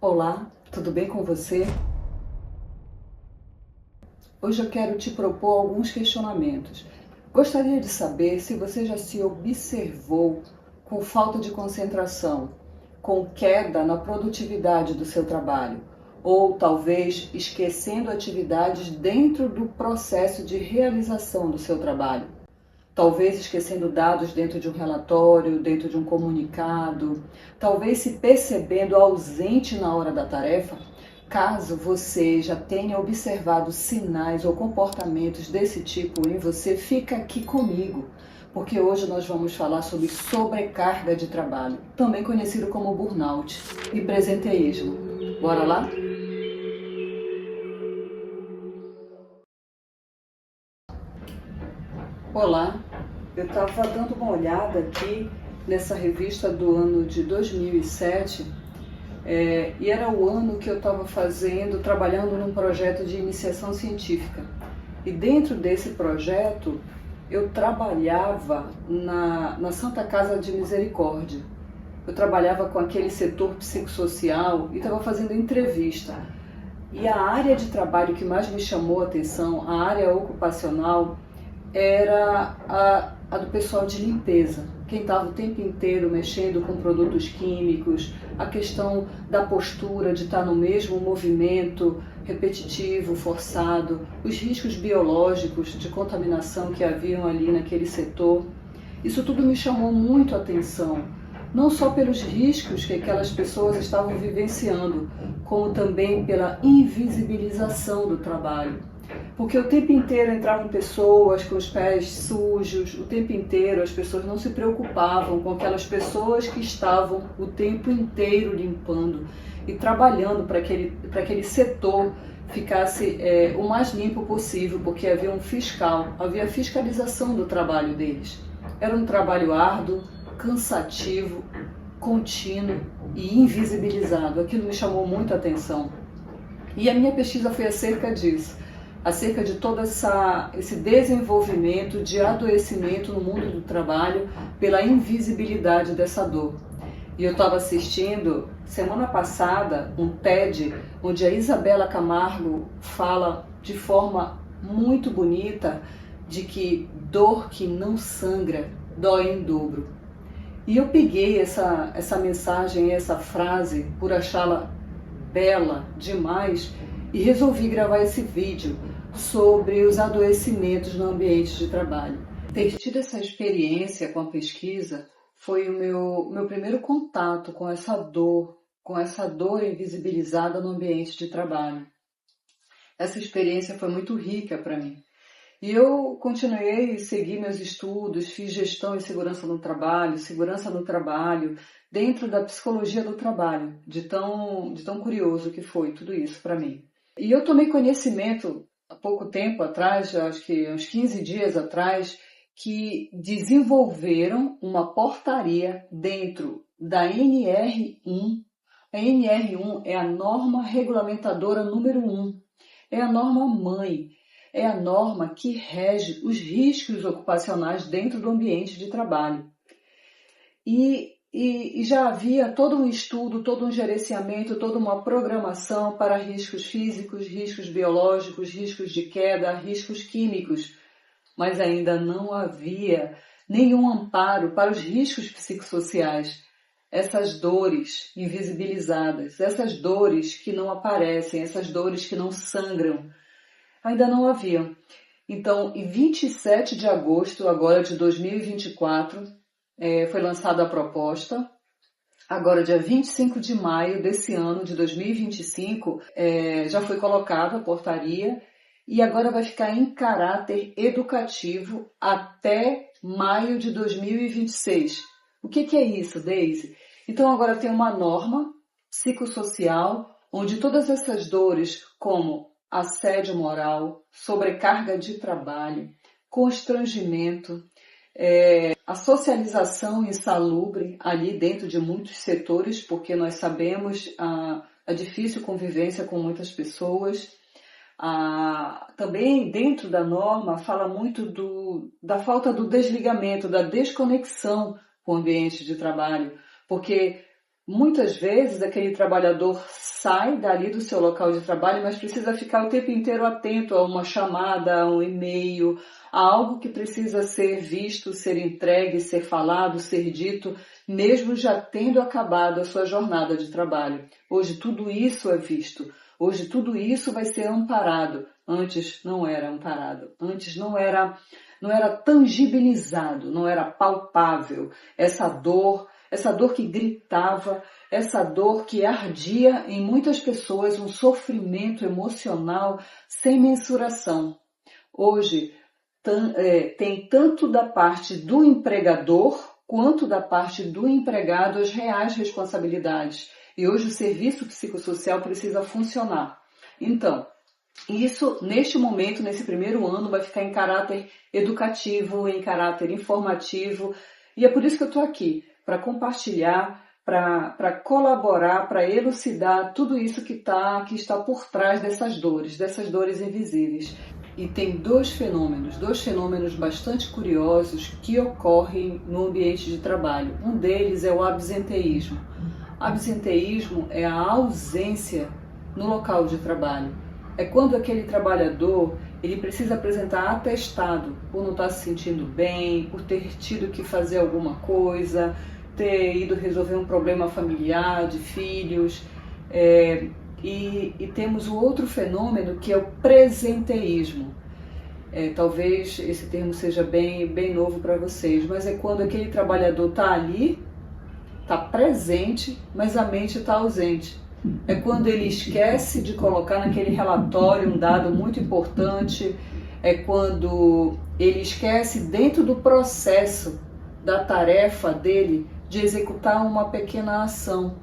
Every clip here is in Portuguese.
Olá, tudo bem com você? Hoje eu quero te propor alguns questionamentos. Gostaria de saber se você já se observou com falta de concentração, com queda na produtividade do seu trabalho, ou talvez esquecendo atividades dentro do processo de realização do seu trabalho. Talvez esquecendo dados dentro de um relatório, dentro de um comunicado, talvez se percebendo ausente na hora da tarefa. Caso você já tenha observado sinais ou comportamentos desse tipo em você, fica aqui comigo, porque hoje nós vamos falar sobre sobrecarga de trabalho, também conhecido como burnout e presenteísmo. Bora lá? Olá, eu estava dando uma olhada aqui nessa revista do ano de 2007 e era o ano que eu estava trabalhando num projeto de iniciação científica. E dentro desse projeto eu trabalhava na Santa Casa de Misericórdia. Eu trabalhava com aquele setor psicossocial e estava fazendo entrevista. E a área de trabalho que mais me chamou a atenção, a área ocupacional, era a do pessoal de limpeza, quem estava o tempo inteiro mexendo com produtos químicos, a questão da postura, de estar no mesmo movimento repetitivo, forçado, os riscos biológicos de contaminação que haviam ali naquele setor. Isso tudo me chamou muito a atenção, não só pelos riscos que aquelas pessoas estavam vivenciando, como também pela invisibilização do trabalho. Porque o tempo inteiro entravam pessoas com os pés sujos, o tempo inteiro as pessoas não se preocupavam com aquelas pessoas que estavam o tempo inteiro limpando e trabalhando para aquele setor ficasse o mais limpo possível, porque havia um fiscal, havia fiscalização do trabalho deles. Era um trabalho árduo, cansativo, contínuo e invisibilizado. Aquilo me chamou muito a atenção. E a minha pesquisa foi acerca disso. Acerca de todo esse desenvolvimento de adoecimento no mundo do trabalho pela invisibilidade dessa dor. E eu estava assistindo, semana passada, um TED, onde a Isabela Camargo fala de forma muito bonita de que dor que não sangra dói em dobro. E eu peguei essa mensagem, essa frase, por achá-la bela demais, e resolvi gravar esse vídeo sobre os adoecimentos no ambiente de trabalho. Ter tido essa experiência com a pesquisa foi o meu primeiro contato com essa dor invisibilizada no ambiente de trabalho. Essa experiência foi muito rica para mim. E eu continuei a seguir meus estudos, fiz gestão e segurança no trabalho, dentro da psicologia do trabalho, de tão curioso que foi tudo isso para mim. E eu tomei conhecimento há pouco tempo atrás, acho que uns 15 dias atrás, que desenvolveram uma portaria dentro da NR1. A NR1 é a norma regulamentadora número 1, é a norma mãe, é a norma que rege os riscos ocupacionais dentro do ambiente de trabalho. E já havia todo um estudo, todo um gerenciamento, toda uma programação para riscos físicos, riscos biológicos, riscos de queda, riscos químicos, mas ainda não havia nenhum amparo para os riscos psicossociais, essas dores invisibilizadas, essas dores que não aparecem, essas dores que não sangram, ainda não haviam. Então, em 27 de agosto agora de 2024, foi lançada a proposta. Agora, dia 25 de maio desse ano de 2025, já foi colocada a portaria e agora vai ficar em caráter educativo até maio de 2026. O que é isso, Deise? Então, agora tem uma norma psicossocial onde todas essas dores, como assédio moral, sobrecarga de trabalho, constrangimento, a socialização insalubre ali dentro de muitos setores, porque nós sabemos a difícil convivência com muitas pessoas. Também dentro da norma fala muito da falta do desligamento, da desconexão com o ambiente de trabalho, porque Muitas vezes aquele trabalhador sai dali do seu local de trabalho, mas precisa ficar o tempo inteiro atento a uma chamada, a um e-mail, a algo que precisa ser visto, ser entregue, ser falado, ser dito, mesmo já tendo acabado a sua jornada de trabalho. Hoje tudo isso é visto, hoje tudo isso vai ser amparado. Antes não era amparado, antes não era tangibilizado, não era palpável essa dor que gritava, essa dor que ardia em muitas pessoas, um sofrimento emocional sem mensuração. Hoje tem tanto da parte do empregador quanto da parte do empregado as reais responsabilidades. E hoje o serviço psicossocial precisa funcionar. Então, isso, neste momento, nesse primeiro ano, vai ficar em caráter educativo, em caráter informativo, e é por isso que eu estou aqui, para compartilhar, para colaborar, para elucidar tudo isso que está por trás dessas dores invisíveis. E tem dois fenômenos bastante curiosos que ocorrem no ambiente de trabalho. Um deles é o absenteísmo. Absenteísmo é a ausência no local de trabalho. É quando aquele trabalhador ele precisa apresentar atestado por não estar se sentindo bem, por ter tido que fazer alguma coisa, ter ido resolver um problema familiar, de filhos. E temos o outro fenômeno que é o presenteísmo. Talvez esse termo seja bem novo para vocês, mas é quando aquele trabalhador está ali, está presente, mas a mente está ausente. É quando ele esquece de colocar naquele relatório um dado muito importante, é quando ele esquece dentro do processo da tarefa dele de executar uma pequena ação.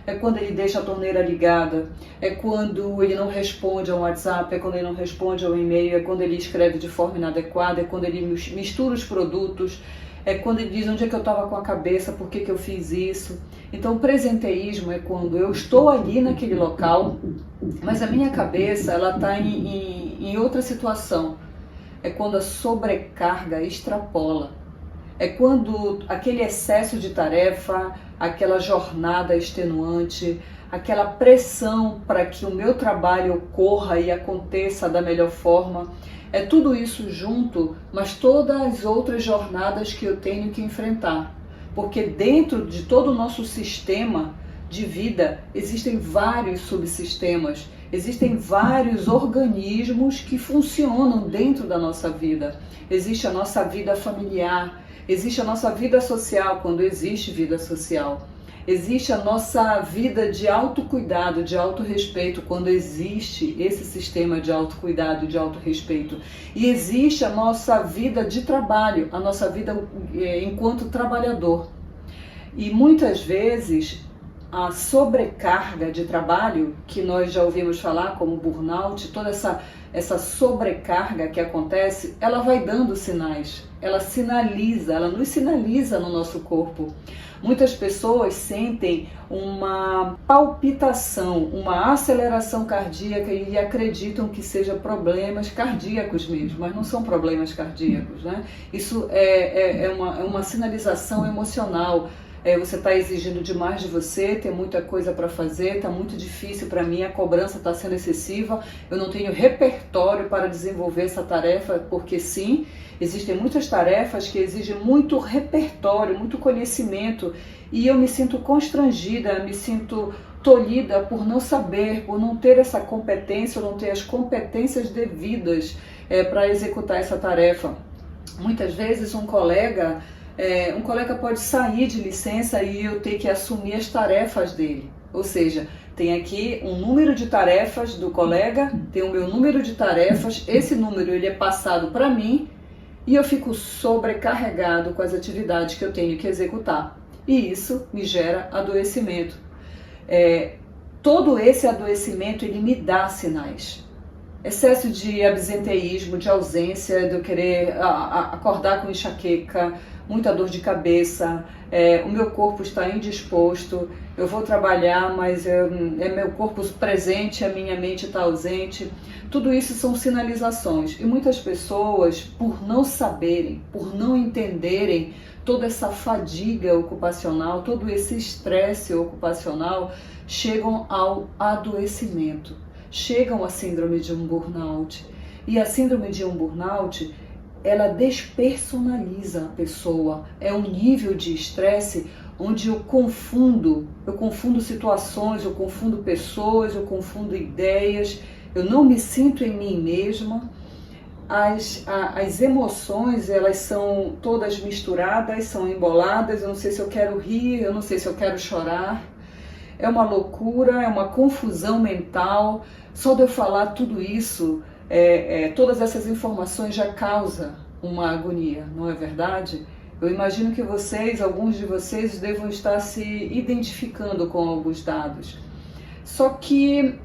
É quando ele deixa a torneira ligada, é quando ele não responde ao WhatsApp, é quando ele não responde ao e-mail, é quando ele escreve de forma inadequada, é quando ele mistura os produtos, é quando ele diz onde é que eu estava com a cabeça, por que eu fiz isso. Então, o presenteísmo é quando eu estou ali naquele local, mas a minha cabeça ela está em outra situação. É quando a sobrecarga extrapola. É quando aquele excesso de tarefa, aquela jornada extenuante, aquela pressão para que o meu trabalho ocorra e aconteça da melhor forma, é tudo isso junto, mas todas as outras jornadas que eu tenho que enfrentar. Porque dentro de todo o nosso sistema de vida existem vários subsistemas, existem vários organismos que funcionam dentro da nossa vida. Existe a nossa vida familiar, existe a nossa vida social, quando existe vida social. Existe a nossa vida de autocuidado, de autorrespeito, quando existe esse sistema de autocuidado, de autorrespeito. E existe a nossa vida de trabalho, a nossa vida enquanto trabalhador. E muitas vezes a sobrecarga de trabalho, que nós já ouvimos falar como burnout, toda essa sobrecarga que acontece, ela vai dando sinais, ela nos sinaliza no nosso corpo. Muitas pessoas sentem uma palpitação, uma aceleração cardíaca e acreditam que sejam problemas cardíacos mesmo, mas não são problemas cardíacos, né? Isso é uma sinalização emocional. Você está exigindo demais de você, tem muita coisa para fazer, está muito difícil para mim, a cobrança está sendo excessiva, eu não tenho repertório para desenvolver essa tarefa, porque sim, existem muitas tarefas que exigem muito repertório, muito conhecimento, e eu me sinto constrangida, me sinto tolhida por não saber, por não ter essa competência, ou não ter as competências devidas para executar essa tarefa. Muitas vezes um colega pode sair de licença e eu ter que assumir as tarefas dele. Ou seja, tem aqui um número de tarefas do colega, tem o meu número de tarefas, esse número ele é passado para mim e eu fico sobrecarregado com as atividades que eu tenho que executar. E isso me gera adoecimento. Todo esse adoecimento ele me dá sinais. Excesso de absenteísmo, de ausência, de eu querer acordar com enxaqueca, muita dor de cabeça, o meu corpo está indisposto, eu vou trabalhar, mas é meu corpo presente, a minha mente está ausente. Tudo isso são sinalizações. E muitas pessoas, por não saberem, por não entenderem toda essa fadiga ocupacional, todo esse estresse ocupacional, chegam ao adoecimento, chegam à síndrome de um burnout. E a síndrome de um burnout, ela despersonaliza a pessoa. É um nível de estresse onde eu confundo situações, eu confundo pessoas, eu confundo ideias, eu não me sinto em mim mesma. As emoções, elas são todas misturadas, são emboladas, eu não sei se eu quero rir, eu não sei se eu quero chorar. É uma loucura, é uma confusão mental. Só de eu falar tudo isso, todas essas informações já causa uma agonia, não é verdade? Eu imagino que alguns de vocês devam estar se identificando com alguns dados. Só que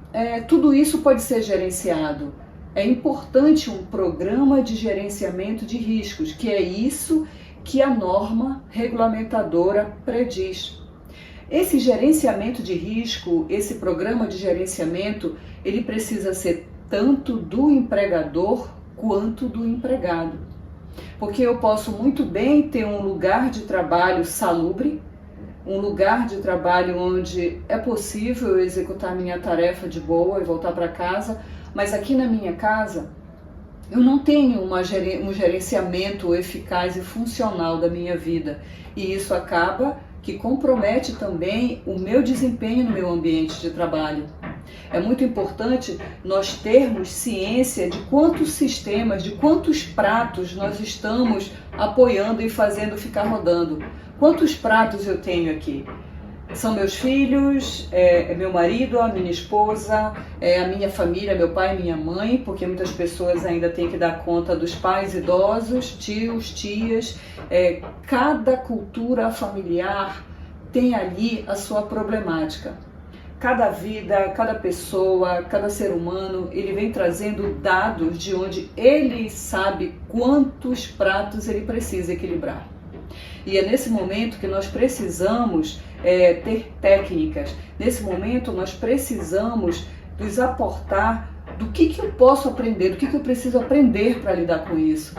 tudo isso pode ser gerenciado. É importante um programa de gerenciamento de riscos, que é isso que a norma regulamentadora prediz. Esse gerenciamento de risco, esse programa de gerenciamento, ele precisa ser tanto do empregador quanto do empregado. Porque eu posso muito bem ter um lugar de trabalho salubre, um lugar de trabalho onde é possível eu executar minha tarefa de boa e voltar para casa, mas aqui na minha casa eu não tenho um gerenciamento eficaz e funcional da minha vida. E isso acaba que compromete também o meu desempenho no meu ambiente de trabalho. É muito importante nós termos ciência de quantos sistemas, de quantos pratos nós estamos apoiando e fazendo ficar rodando. Quantos pratos eu tenho aqui? São meus filhos, meu marido, a minha esposa, a minha família, meu pai e minha mãe, porque muitas pessoas ainda têm que dar conta dos pais idosos, tios, tias. Cada cultura familiar tem ali a sua problemática. Cada vida, cada pessoa, cada ser humano, ele vem trazendo dados de onde ele sabe quantos pratos ele precisa equilibrar. E é nesse momento que nós precisamos ter técnicas. Nesse momento nós precisamos nos aportar do que eu posso aprender, do que eu preciso aprender para lidar com isso.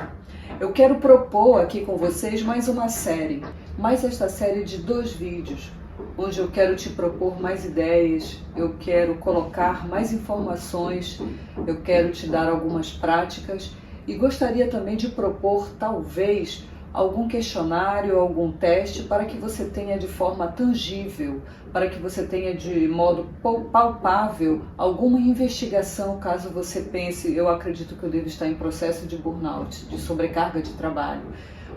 Eu quero propor aqui com vocês mais uma série, mais esta série de 2 vídeos, onde eu quero te propor mais ideias, eu quero colocar mais informações, eu quero te dar algumas práticas e gostaria também de propor, talvez, algum questionário, algum teste para que você tenha de forma tangível, para que você tenha de modo palpável alguma investigação, caso você pense, eu acredito que eu devo estar em processo de burnout, de sobrecarga de trabalho,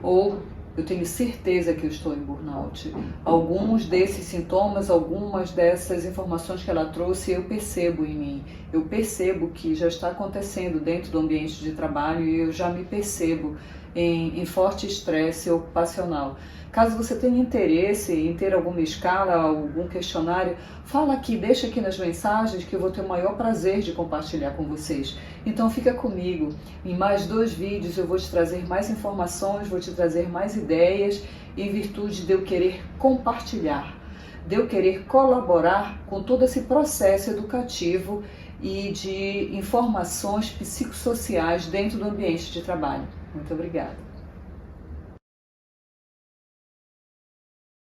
ou eu tenho certeza que eu estou em burnout. Alguns desses sintomas, algumas dessas informações que ela trouxe, eu percebo em mim. Eu percebo que já está acontecendo dentro do ambiente de trabalho e eu já me percebo em forte estresse ocupacional. Caso você tenha interesse em ter alguma escala, algum questionário, fala aqui, deixa aqui nas mensagens que eu vou ter o maior prazer de compartilhar com vocês. Então fica comigo, em mais 2 vídeos eu vou te trazer mais informações, vou te trazer mais ideias, em virtude de eu querer compartilhar, de eu querer colaborar com todo esse processo educativo e de informações psicossociais dentro do ambiente de trabalho. Muito obrigada.